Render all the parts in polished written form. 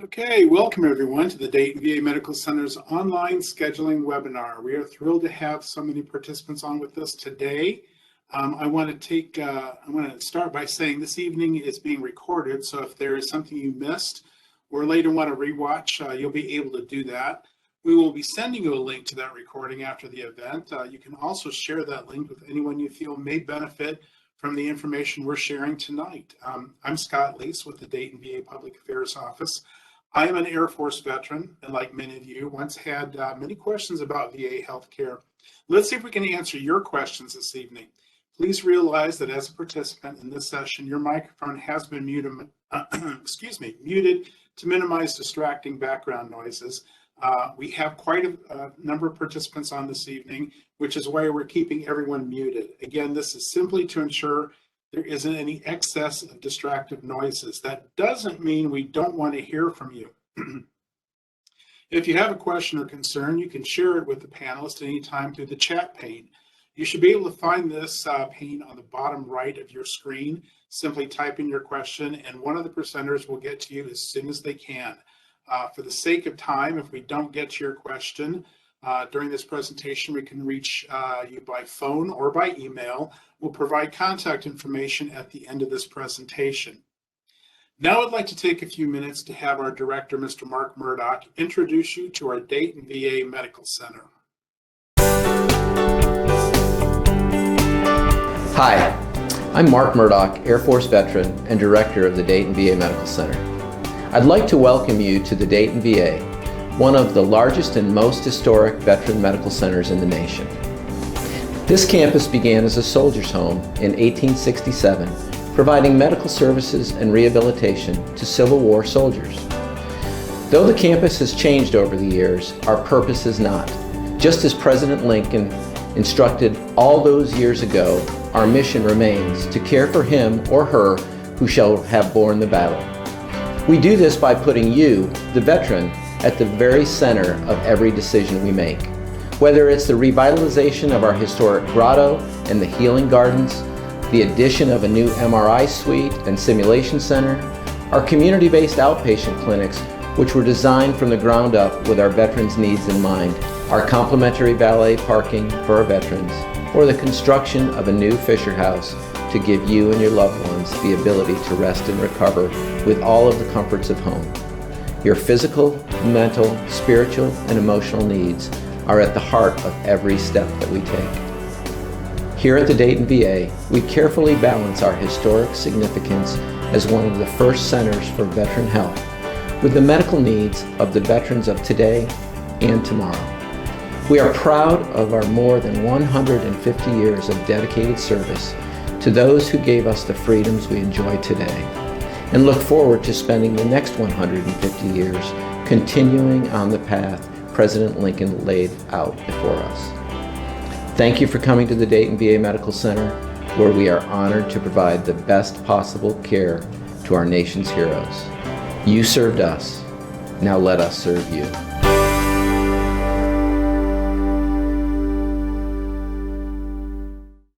Okay, welcome everyone to the Dayton VA Medical Center's online scheduling webinar. We are thrilled to have so many participants on with us today. I want to start by saying this evening is being recorded, so if there is something you missed or later want to rewatch, you'll be able to do that. We will be sending you a link to that recording after the event. You can also share that link with anyone you feel may benefit from the information we're sharing tonight. I'm Scott Leese with the Dayton VA Public Affairs Office. I am an Air Force veteran, and like many of you, once had many questions about VA healthcare. Let's see if we can answer your questions this evening. Please realize that as a participant in this session, your microphone has been muted, muted to minimize distracting background noises. We have quite a number of participants on this evening, which is why we're keeping everyone muted. Again, this is simply to ensure there isn't any excess of distractive noises. That doesn't mean we don't want to hear from you. If you have a question or concern, you can share it with the panelists anytime through the chat pane. You should be able to find this pane on the bottom right of your screen. Simply type in your question and one of the presenters will get to you as soon as they can. For the sake of time, if we don't get to your question during this presentation, we can reach you by phone or by email. We'll provide contact information at the end of this presentation. Now I'd like to take a few minutes to have our director, Mr. Mark Murdoch, introduce you to our Dayton VA Medical Center. Hi, I'm Mark Murdoch, Air Force veteran and director of the Dayton VA Medical Center. I'd like to welcome you to the Dayton VA, one of the largest and most historic veteran medical centers in the nation. This campus began as a soldier's home in 1867, providing medical services and rehabilitation to Civil War soldiers. Though the campus has changed over the years, our purpose is not. Just as President Lincoln instructed all those years ago, our mission remains to care for him or her who shall have borne the battle. We do this by putting you, the veteran, at the very center of every decision we make. Whether it's the revitalization of our historic grotto and the healing gardens, the addition of a new MRI suite and simulation center, our community-based outpatient clinics, which were designed from the ground up with our veterans' needs in mind, our complimentary valet parking for our veterans, or the construction of a new Fisher House to give you and your loved ones the ability to rest and recover with all of the comforts of home. Your physical, mental, spiritual, and emotional needs are at the heart of every step that we take. Here at the Dayton VA, we carefully balance our historic significance as one of the first centers for veteran health with the medical needs of the veterans of today and tomorrow. We are proud of our more than 150 years of dedicated service to those who gave us the freedoms we enjoy today, and look forward to spending the next 150 years continuing on the path President Lincoln laid out before us. Thank you for coming to the Dayton VA Medical Center, where we are honored to provide the best possible care to our nation's heroes. You served us, now let us serve you.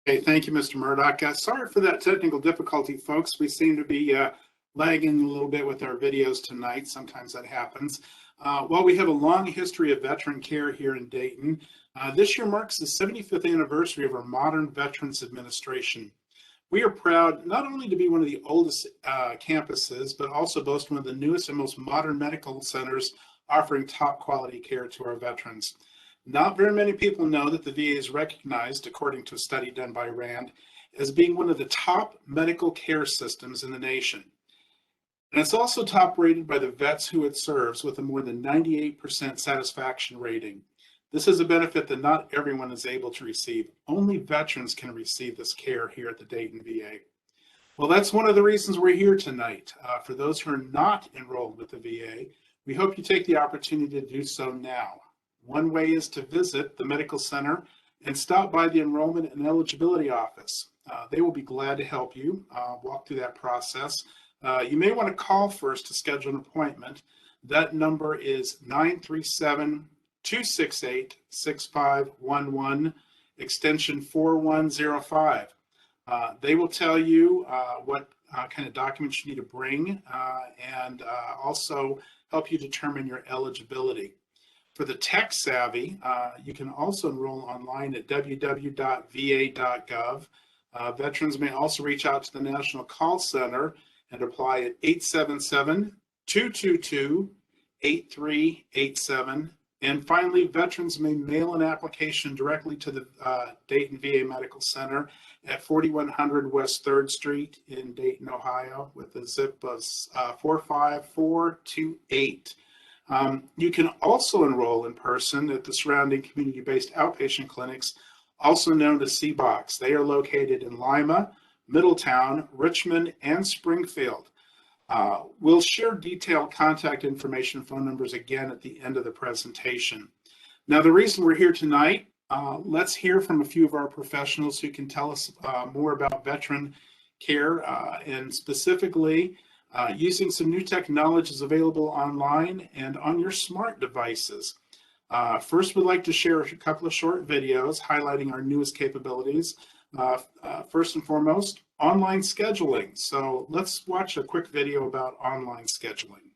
Okay, thank you, Mr. Murdoch. Sorry for that technical difficulty, folks. We seem to be lagging a little bit with our videos tonight. Sometimes that happens. While we have a long history of veteran care here in Dayton, this year marks the 75th anniversary of our modern Veterans Administration. We are proud not only to be one of the oldest campuses, but also boast one of the newest and most modern medical centers offering top quality care to our veterans. Not very many people know that the VA is recognized, according to a study done by RAND, as being one of the top medical care systems in the nation. And it's also top rated by the vets who it serves with a more than 98% satisfaction rating. This is a benefit that not everyone is able to receive. Only veterans can receive this care here at the Dayton VA. Well, that's one of the reasons we're here tonight. For those who are not enrolled with the VA, we hope you take the opportunity to do so now. One way is to visit the medical center and stop by the enrollment and eligibility office. They will be glad to help you walk through that process. You may want to call first to schedule an appointment. That number is 937-268-6511, extension 4105. They will tell you what kind of documents you need to bring, and also help you determine your eligibility. For the tech savvy, you can also enroll online at www.va.gov. Veterans may also reach out to the National Call Center and apply at 877-222-8387. And finally, veterans may mail an application directly to the Dayton VA Medical Center at 4100 West 3rd Street in Dayton, Ohio, with a zip of 45428. You can also enroll in person at the surrounding community-based outpatient clinics, also known as CBOCs. They are located in Lima, Middletown, Richmond, and Springfield. We'll share detailed contact information, phone numbers again at the end of the presentation. Now, the reason we're here tonight, let's hear from a few of our professionals who can tell us more about veteran care and specifically using some new technologies available online and on your smart devices. First, we'd like to share a couple of short videos highlighting our newest capabilities. First and foremost, online scheduling. So let's watch a quick video about online scheduling.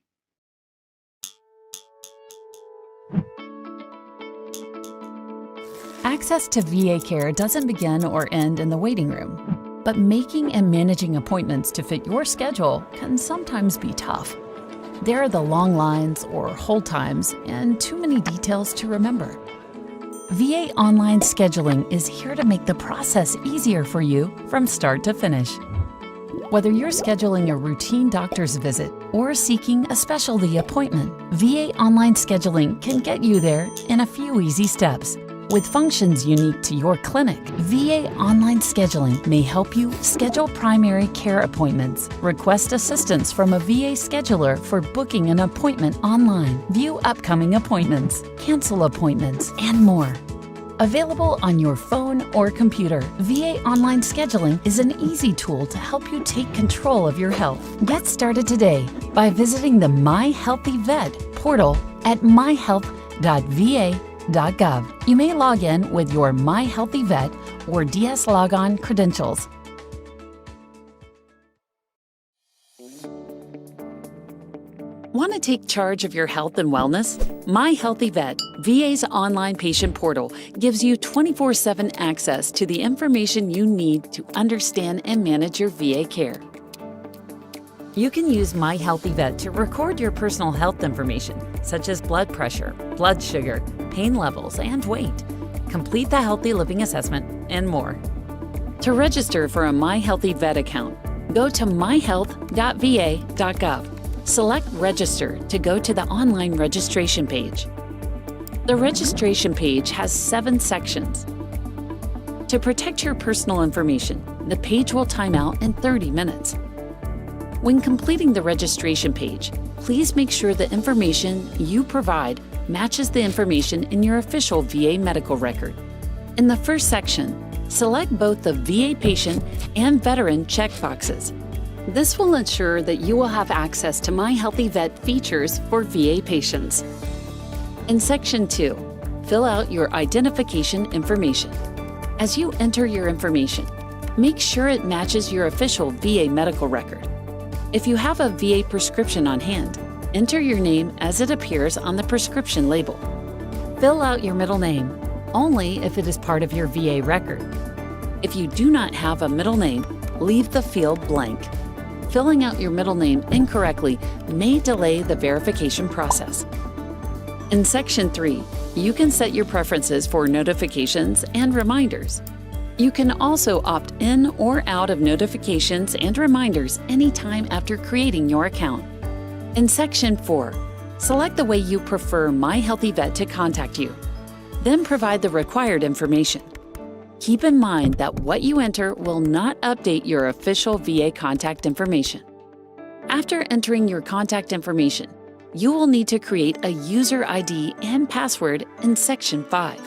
Access to VA care doesn't begin or end in the waiting room, but making and managing appointments to fit your schedule can sometimes be tough. There are the long lines or hold times and too many details to remember. VA Online Scheduling is here to make the process easier for you from start to finish. Whether you're scheduling a routine doctor's visit or seeking a specialty appointment, VA Online Scheduling can get you there in a few easy steps. With functions unique to your clinic, VA Online Scheduling may help you schedule primary care appointments, request assistance from a VA scheduler for booking an appointment online, view upcoming appointments, cancel appointments, and more. Available on your phone or computer, VA Online Scheduling is an easy tool to help you take control of your health. Get started today by visiting the My HealtheVet portal at myhealth.va.gov. You may log in with your My HealtheVet or DS Logon credentials. Want to take charge of your health and wellness? My HealtheVet, VA's online patient portal, gives you 24/7 access to the information you need to understand and manage your VA care. You can use My HealtheVet to record your personal health information, such as blood pressure, blood sugar, pain levels, and weight. Complete the Healthy Living Assessment, and more. To register for a My HealtheVet account, go to myhealth.va.gov. Select Register to go to the online registration page. The registration page has 7 sections. To protect your personal information, the page will time out in 30 minutes. When completing the registration page, please make sure the information you provide matches the information in your official VA medical record. In the first section, select both the VA patient and veteran checkboxes. This will ensure that you will have access to My HealtheVet features for VA patients. In Section 2, fill out your identification information. As you enter your information, make sure it matches your official VA medical record. If you have a VA prescription on hand, enter your name as it appears on the prescription label. Fill out your middle name, only if it is part of your VA record. If you do not have a middle name, leave the field blank. Filling out your middle name incorrectly may delay the verification process. In Section 3, you can set your preferences for notifications and reminders. You can also opt in or out of notifications and reminders anytime after creating your account. In Section 4, select the way you prefer My HealtheVet to contact you. Then provide the required information. Keep in mind that what you enter will not update your official VA contact information. After entering your contact information, you will need to create a user ID and password in Section 5.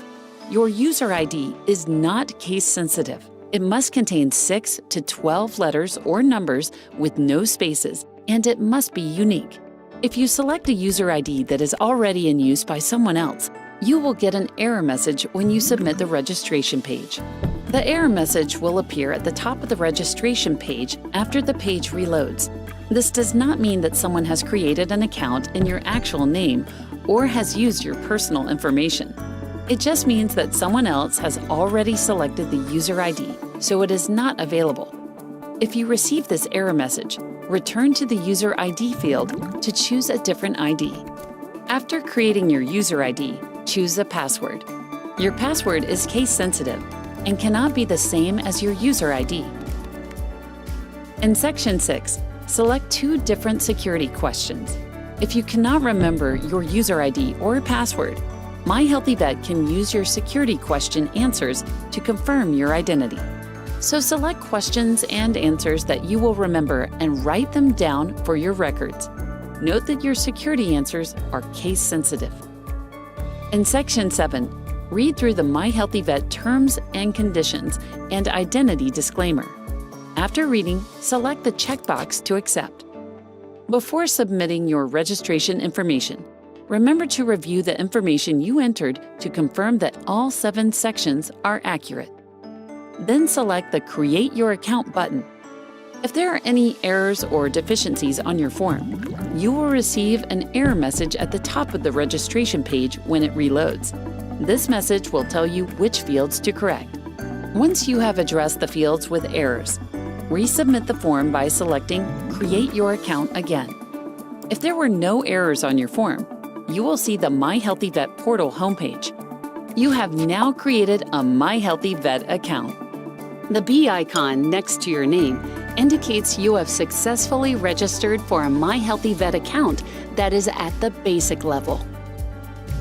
Your user ID is not case sensitive. It must contain 6 to 12 letters or numbers with no spaces, and it must be unique. If you select a user ID that is already in use by someone else, you will get an error message when you submit the registration page. The error message will appear at the top of the registration page after the page reloads. This does not mean that someone has created an account in your actual name or has used your personal information. It just means that someone else has already selected the user ID, so it is not available. If you receive this error message, return to the user ID field to choose a different ID. After creating your user ID, choose a password. Your password is case sensitive and cannot be the same as your user ID. In Section 6, select two different security questions. If you cannot remember your user ID or password, HealtheVet can use your security question answers to confirm your identity. So select questions and answers that you will remember and write them down for your records. Note that your security answers are case sensitive. In Section 7, read through the HealtheVet terms and conditions and identity disclaimer. After reading, select the checkbox to accept. Before submitting your registration information, remember to review the information you entered to confirm that all 7 sections are accurate. Then select the Create Your Account button. If there are any errors or deficiencies on your form, you will receive an error message at the top of the registration page when it reloads. This message will tell you which fields to correct. Once you have addressed the fields with errors, resubmit the form by selecting Create Your Account again. If there were no errors on your form, you will see the HealtheVet portal homepage. You have now created a HealtheVet account. The B icon next to your name indicates you have successfully registered for a HealtheVet account that is at the basic level.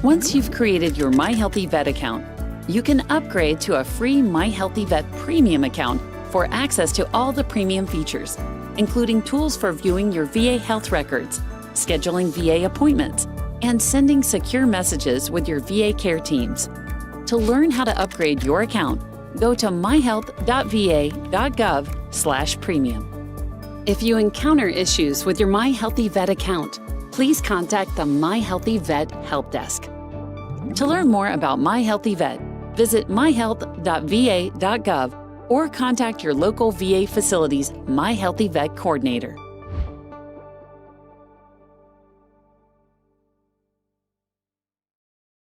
Once you've created your HealtheVet account, you can upgrade to a free HealtheVet Premium account for access to all the premium features, including tools for viewing your VA health records, scheduling VA appointments, and sending secure messages with your VA care teams. To learn how to upgrade your account, go to myhealth.va.gov/premium. If you encounter issues with your HealtheVet account, please contact the HealtheVet Help Desk. To learn more about HealtheVet, visit myhealth.va.gov or contact your local VA facility's HealtheVet coordinator.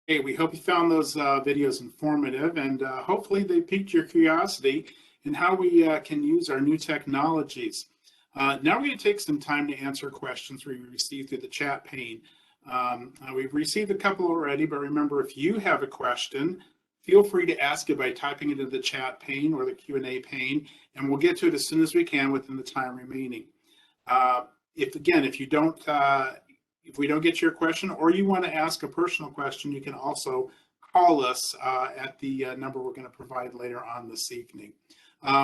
Hey, we hope you found those videos informative, and hopefully they piqued your curiosity in how we can use our new technologies. Now we're going to take some time to answer questions we received through the chat pane. We've received a couple already, but remember, if you have a question, feel free to ask it by typing it into the chat pane or the Q&A pane, and we'll get to it as soon as we can within the time remaining. If we don't get your question, or you want to ask a personal question, you can also call us at the number we're going to provide later on this evening.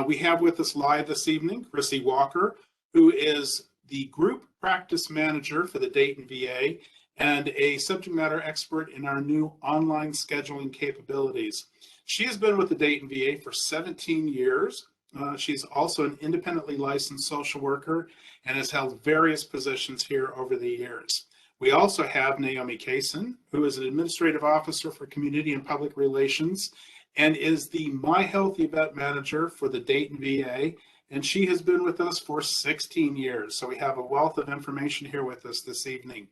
We have with us live this evening Chrissy Walker, who is the Group Practice Manager for the Dayton VA and a subject matter expert in our new online scheduling capabilities. She has been with the Dayton VA for 17 years. She's also an independently licensed social worker and has held various positions here over the years. We also have Naomi Kaysen, who is an administrative officer for community and public relations and is the HealtheVet manager for the Dayton VA, and she has been with us for 16 years. So we have a wealth of information here with us this evening.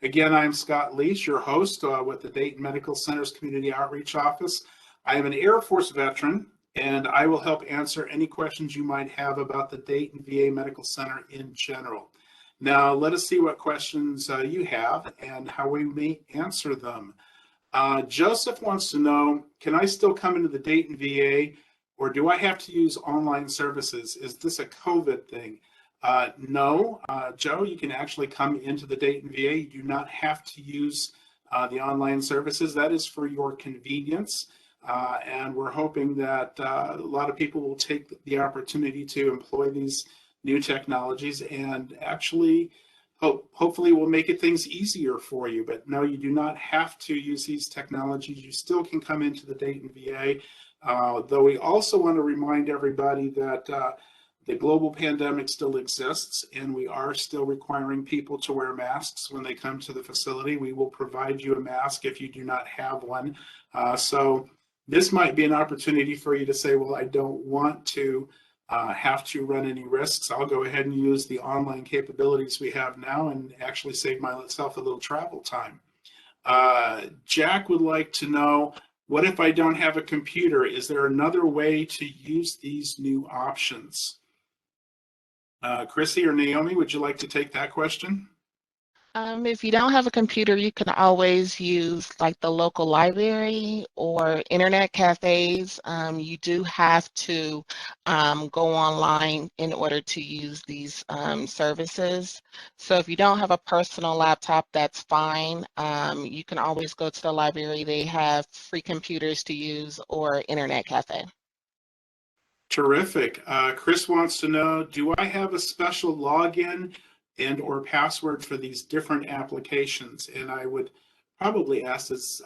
Again, I'm Scott Leach, your host with the Dayton Medical Center's Community Outreach Office. I am an Air Force veteran, and I will help answer any questions you might have about the Dayton VA Medical Center in general. Now, let us see what questions you have and how we may answer them. Joseph wants to know, can I still come into the Dayton VA, or do I have to use online services? Is this a COVID thing? No, Joe, you can actually come into the Dayton VA. You do not have to use the online services. That is for your convenience. And we're hoping that a lot of people will take the opportunity to employ these new technologies and actually hopefully will make it things easier for you. But no, you do not have to use these technologies. You still can come into the Dayton VA, though we also want to remind everybody that the global pandemic still exists, and we are still requiring people to wear masks when they come to the facility. We will provide you a mask if you do not have one. So This might be an opportunity for you to say, well, I don't want to have to run any risks. I'll go ahead and use the online capabilities we have now and actually save myself a little travel time. Jack would like to know, what if I don't have a computer? Is there another way to use these new options? Chrissy or Naomi, would you like to take that question? If you don't have a computer, you can always use like the local library or internet cafes. You do have to go online in order to use these services. So if you don't have a personal laptop, that's fine. You can always go to the library. They have free computers to use or internet cafe. Terrific. Chris wants to know, do I have a special login and or password for these different applications? And I would probably ask this,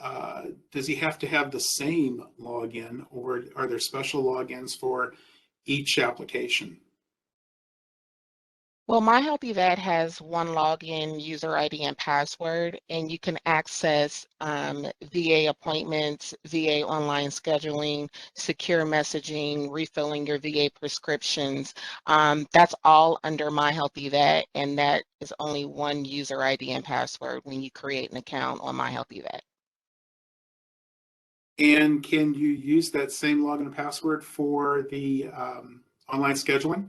does he have to have the same login, or are there special logins for each application? Well, My HealtheVet has one login, user ID, and password, and you can access VA appointments, VA online scheduling, secure messaging, refilling your VA prescriptions. That's all under My HealtheVet, and that is only one user ID and password when you create an account on My HealtheVet. And can you use that same login and password for the online scheduling?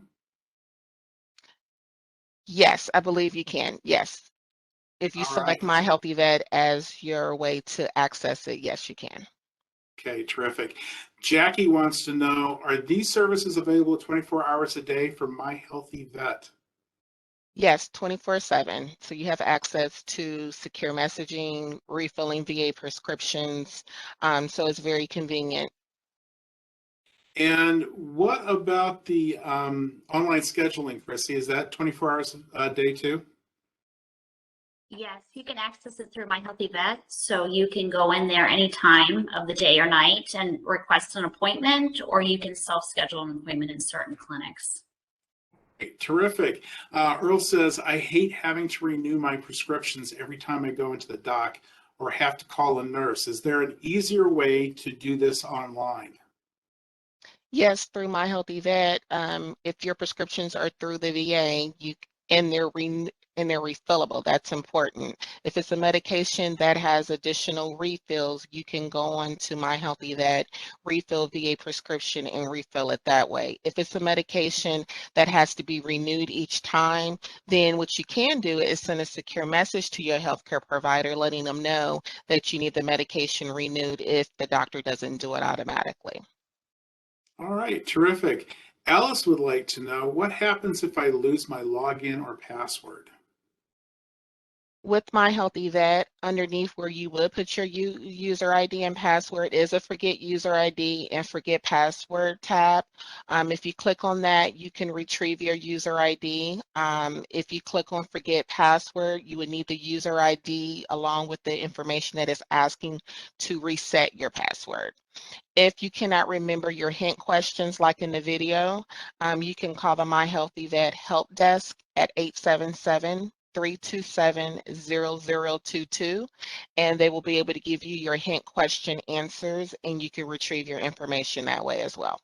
Yes, I believe you can. Yes. If you All select right. My HealtheVet as your way to access it, yes, you can. Okay, terrific. Jackie wants to know, are these services available 24 hours a day for My HealtheVet? Yes, 24/7. So you have access to secure messaging, refilling VA prescriptions. So it's very convenient. And what about the online scheduling, Chrissy? Is that 24 hours a day too? Yes, you can access it through My HealtheVet. So you can go in there any time of the day or night and request an appointment, or you can self-schedule an appointment in certain clinics. Terrific. Earl says, I hate having to renew my prescriptions every time I go into the doc or have to call a nurse. Is there an easier way to do this online? Yes, through My HealtheVet, if your prescriptions are through the VA, and they're refillable, that's important. If it's a medication that has additional refills, you can go on to My HealtheVet, refill VA prescription, and refill it that way. If it's a medication that has to be renewed each time, then what you can do is send a secure message to your healthcare provider, letting them know that you need the medication renewed if the doctor doesn't do it automatically. All right, terrific. Alice would like to know, what happens if I lose my login or password? With My HealtheVet, underneath where you would put your user ID and password is a Forget User ID and Forget Password tab. If you click on that, you can retrieve your user ID. If you click on Forget Password, you would need the user ID along with the information that is asking to reset your password. If you cannot remember your hint questions like in the video, you can call the My HealtheVet help desk at 877-327-0022, and they will be able to give you your hint question answers, and you can retrieve your information that way as well.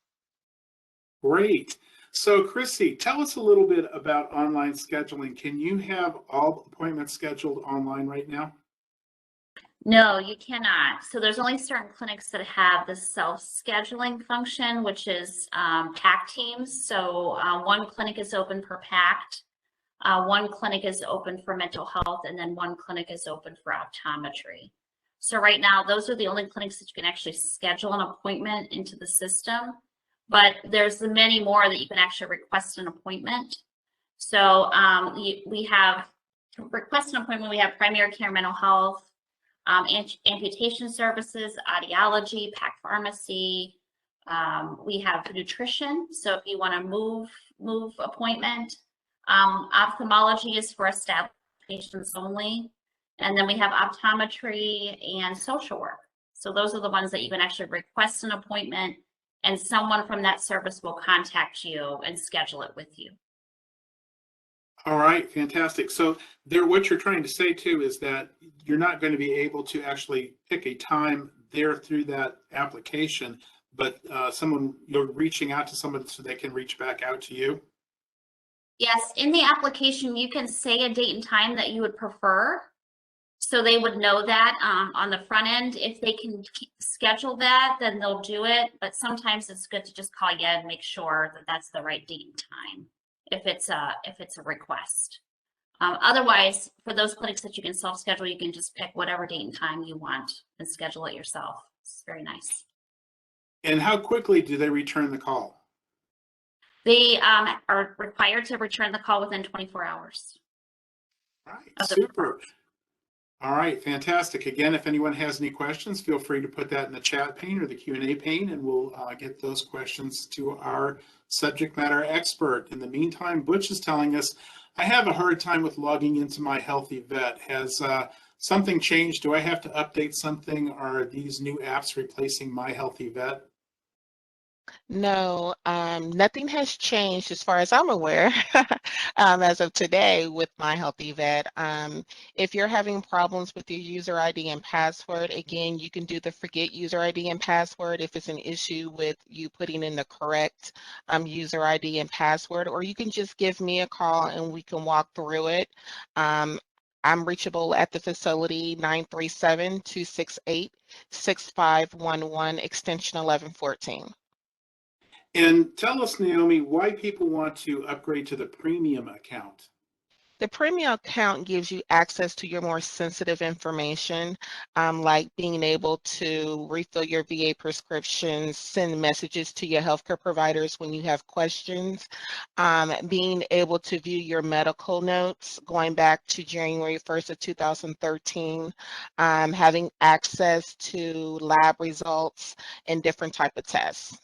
Great. So Chrissy, tell us a little bit about online scheduling. Can you have all appointments scheduled online right now? No, you cannot. So there's only certain clinics that have the self-scheduling function, which is PACT teams. So one clinic is open per PACT, one clinic is open for mental health, and then one clinic is open for optometry. So right now, those are the only clinics that you can actually schedule an appointment into the system. But there's many more that you can actually request an appointment. So we have to request an appointment. We have primary care, mental health, amputation services, audiology, PAC pharmacy. We have nutrition. So if you want to move appointment, ophthalmology is for established patients only. And then we have optometry and social work. So those are the ones that you can actually request an appointment, and someone from that service will contact you and schedule it with you. All right, fantastic. So what you're trying to say too is that you're not going to be able to actually pick a time there through that application, but you're reaching out to someone so they can reach back out to you? Yes, in the application, you can say a date and time that you would prefer. So they would know that on the front end. If they can schedule that, then they'll do it. But sometimes it's good to just call you and make sure that that's the right date and time if it's a request. Otherwise, for those clinics that you can self-schedule, you can just pick whatever date and time you want and schedule it yourself. It's very nice. And how quickly do they return the call? They are required to return the call within 24 hours. All right, super. All right, fantastic. Again, if anyone has any questions, feel free to put that in the chat pane or the Q&A pane, and we'll get those questions to our subject matter expert. In the meantime, Butch is telling us, I have a hard time with logging into my HealtheVet. Has something changed? Do I have to update something? Are these new apps replacing my HealtheVet? No, nothing has changed as far as I'm aware as of today with my HealtheVet. If you're having problems with your user ID and password, again, you can do the forget user ID and password if it's an issue with you putting in the correct user ID and password, or you can just give me a call and we can walk through it. I'm reachable at the facility 937-268-6511, extension 1114. And tell us, Naomi, why people want to upgrade to the premium account. The premium account gives you access to your more sensitive information, like being able to refill your VA prescriptions, send messages to your healthcare providers when you have questions, being able to view your medical notes going back to January 1st of 2013, having access to lab results and different type of tests.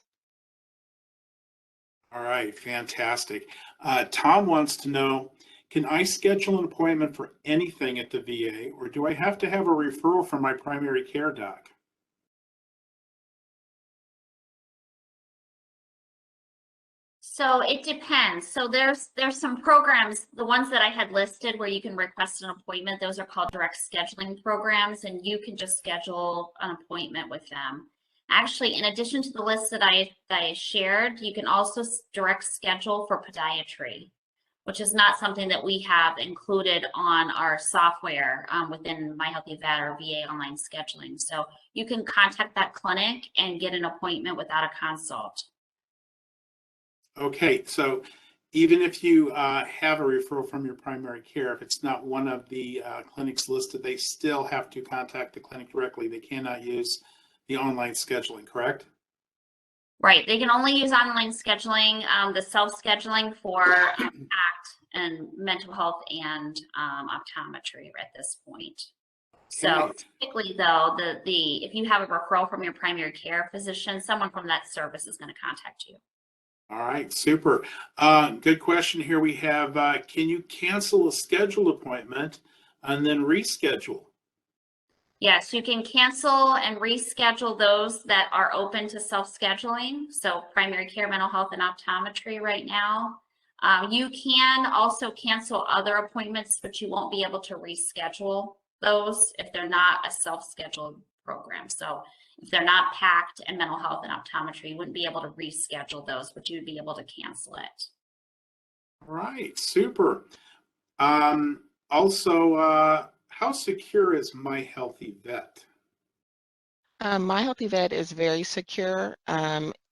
All right, fantastic. Tom wants to know, can I schedule an appointment for anything at the VA, or do I have to have a referral from my primary care doc? So it depends. So there's some programs, the ones that I had listed where you can request an appointment, those are called direct scheduling programs, and you can just schedule an appointment with them. Actually, in addition to the list that I shared, you can also direct schedule for podiatry, which is not something that we have included on our software within My HealtheVet or VA online scheduling. So you can contact that clinic and get an appointment without a consult. Okay, so even if you have a referral from your primary care, if it's not one of the clinics listed, they still have to contact the clinic directly. They cannot use the online scheduling, correct? Right. They can only use online scheduling, the self-scheduling for ACT and mental health and optometry at this point. So typically, though, if you have a referral from your primary care physician, someone from that service is going to contact you. All right, super. Good question here we have. Can you cancel a scheduled appointment and then reschedule? Yes, you can cancel and reschedule those that are open to self-scheduling. So primary care, mental health, and optometry right now. You can also cancel other appointments, but you won't be able to reschedule those if they're not a self-scheduled program. So if they're not packed in mental health and optometry, you wouldn't be able to reschedule those, but you'd be able to cancel it. All right, super. Also, how secure is My HealtheVet? My HealtheVet is very secure.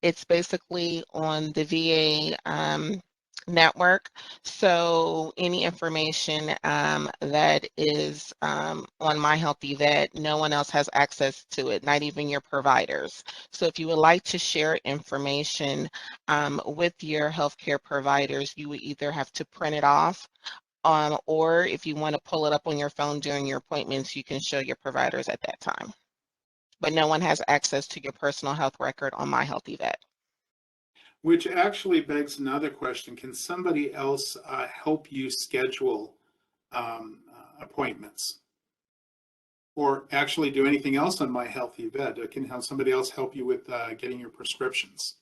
It's basically on the VA network. So any information that is on My HealtheVet, no one else has access to it, not even your providers. So if you would like to share information with your healthcare providers, you would either have to print it off, or if you want to pull it up on your phone during your appointments, you can show your providers at that time. But no one has access to your personal health record on My HealtheVet. Which actually begs another question. Can somebody else help you schedule appointments? Or actually do anything else on My HealtheVet? Can somebody else help you with getting your prescriptions?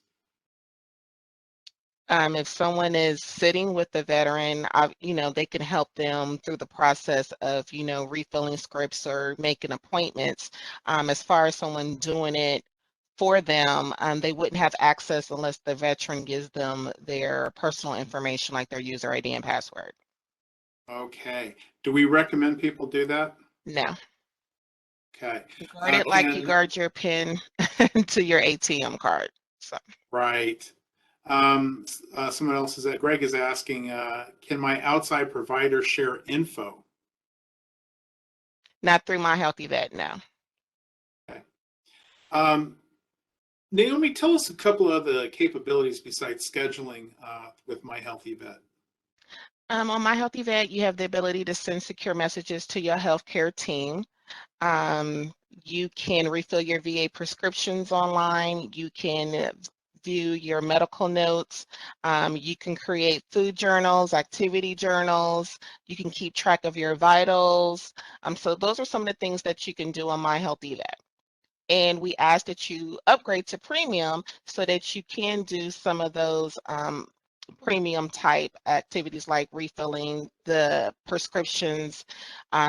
If someone is sitting with the veteran, they can help them through the process of, refilling scripts or making appointments. As far as someone doing it for them, they wouldn't have access unless the veteran gives them their personal information, like their user ID and password. Okay. Do we recommend people do that? No. Okay. Guard it like you guard your PIN to your ATM card. So. Right. Someone else Greg is asking, can my outside provider share info? Not through My HealtheVet, no. Okay. Naomi, tell us a couple of the capabilities besides scheduling with My HealtheVet. On My HealtheVet, you have the ability to send secure messages to your healthcare team. You can refill your VA prescriptions online. You can view your medical notes. You can create food journals, activity journals. You can keep track of your vitals. So those are some of the things that you can do on My HealtheVet. And we ask that you upgrade to premium so that you can do some of those premium type activities like refilling the prescriptions,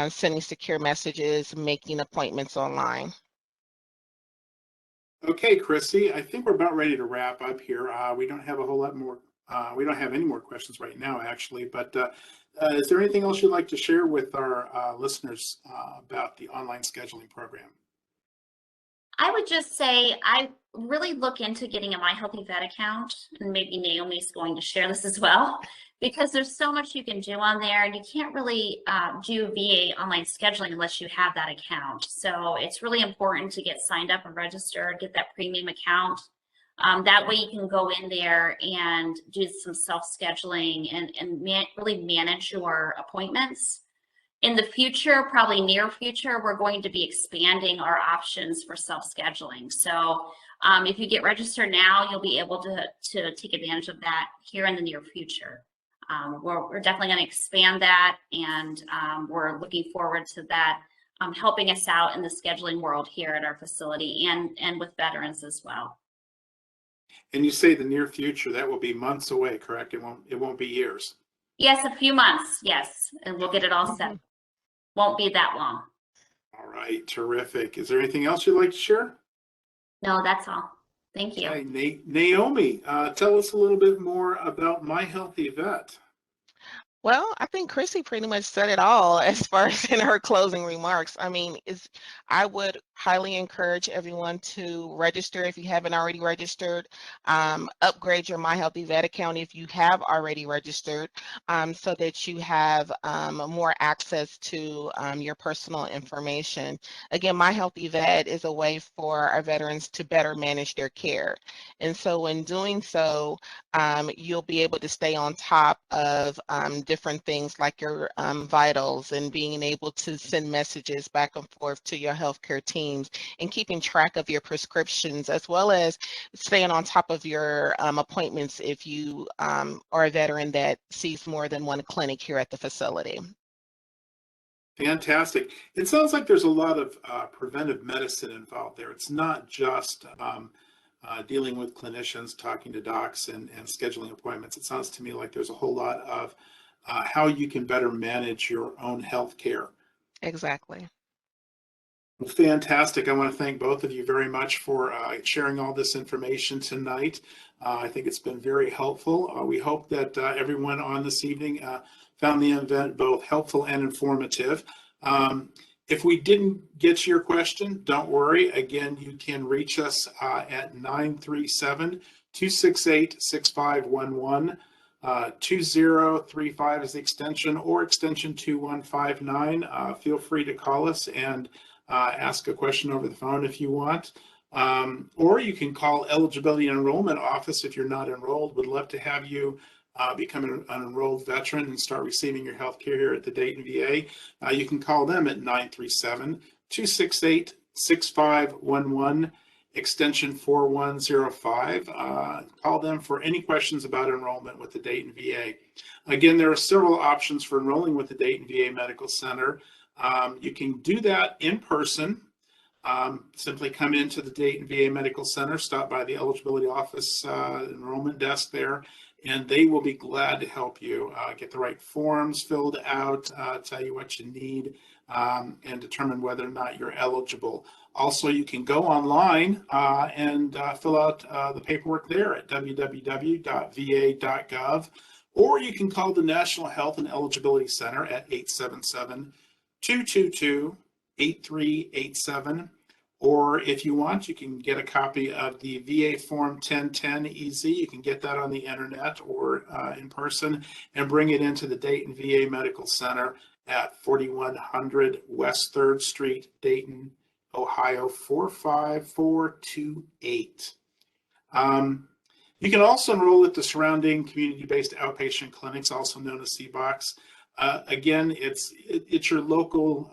sending secure messages, making appointments online. Okay, Chrissy, I think we're about ready to wrap up here. We don't have a whole lot more. We don't have any more questions right now, actually, but is there anything else you'd like to share with our listeners about the online scheduling program? I would just say I really look into getting a My HealtheVet account, and maybe Naomi's going to share this as well, because there's so much you can do on there, and you can't really do VA online scheduling unless you have that account. So it's really important to get signed up and registered, get that premium account. That way you can go in there and do some self-scheduling and really manage your appointments. In the future, probably near future, we're going to be expanding our options for self-scheduling. So if you get registered now, you'll be able to take advantage of that here in the near future. We're definitely going to expand that, and we're looking forward to that helping us out in the scheduling world here at our facility and with veterans as well. And you say the near future, that will be months away, correct? It won't be years. Yes, a few months, yes, and we'll get it all set. Won't be that long. All right, terrific. Is there anything else you'd like to share? No, that's all. Thank you. Okay, Naomi, tell us a little bit more about My HealtheVet. Well, I think Chrissy pretty much said it all as far as in her closing remarks. I mean, I would highly encourage everyone to register if you haven't already registered. Upgrade your My HealtheVet account if you have already registered, so that you have more access to your personal information. Again, My HealtheVet is a way for our veterans to better manage their care. And so in doing so, you'll be able to stay on top of different things like your vitals, and being able to send messages back and forth to your healthcare teams, and keeping track of your prescriptions, as well as staying on top of your appointments if you are a veteran that sees more than one clinic here at the facility. Fantastic. It sounds like there's a lot of preventive medicine involved there. It's not just dealing with clinicians, talking to docs, and scheduling appointments. It sounds to me like there's a whole lot of how you can better manage your own health care. Exactly. Well, fantastic. I want to thank both of you very much for sharing all this information tonight. I think it's been very helpful. We hope that everyone on this evening found the event both helpful and informative. If we didn't get to your question, don't worry. Again, you can reach us at 937-268-6511. 2035 is the extension, or extension 2159. Feel free to call us and ask a question over the phone if you want. Or you can call Eligibility and Enrollment Office if you're not enrolled. Would love to have you become an enrolled veteran and start receiving your health care here at the Dayton VA. You can call them at 937-268-6511, extension 4105. Call them for any questions about enrollment with the Dayton VA. Again, there are several options for enrolling with the Dayton VA Medical Center. You can do that in person. Simply come into the Dayton VA Medical Center, stop by the eligibility office enrollment desk there, and they will be glad to help you get the right forms filled out, tell you what you need, and determine whether or not you're eligible. Also, you can go online and fill out the paperwork there at www.va.gov, or you can call the National Health and Eligibility Center at 877-222-8387. Or if you want, you can get a copy of the VA Form 1010 EZ. You can get that on the internet or in person and bring it into the Dayton VA Medical Center at 4100 West 3rd Street, Dayton, Ohio 45428. You can also enroll at the surrounding community-based outpatient clinics, also known as CBOCs. Again, it's your local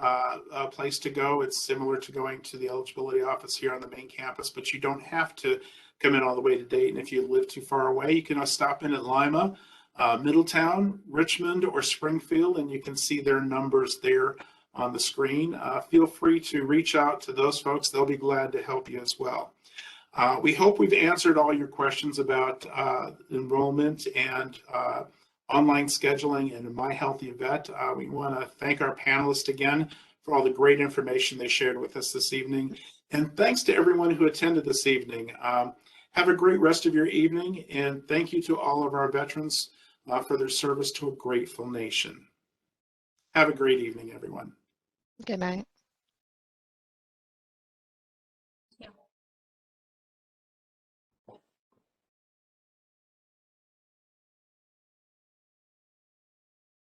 place to go. It's similar to going to the eligibility office here on the main campus, but you don't have to come in all the way to Dayton. If you live too far away, you can stop in at Lima, Middletown, Richmond, or Springfield, and you can see their numbers there on the screen. Feel free to reach out to those folks. They'll be glad to help you as well. We hope we've answered all your questions about enrollment and online scheduling and My HealtheVet. We want to thank our panelists again for all the great information they shared with us this evening. And thanks to everyone who attended this evening. Have a great rest of your evening, and thank you to all of our veterans for their service to a grateful nation. Have a great evening, everyone. Good night.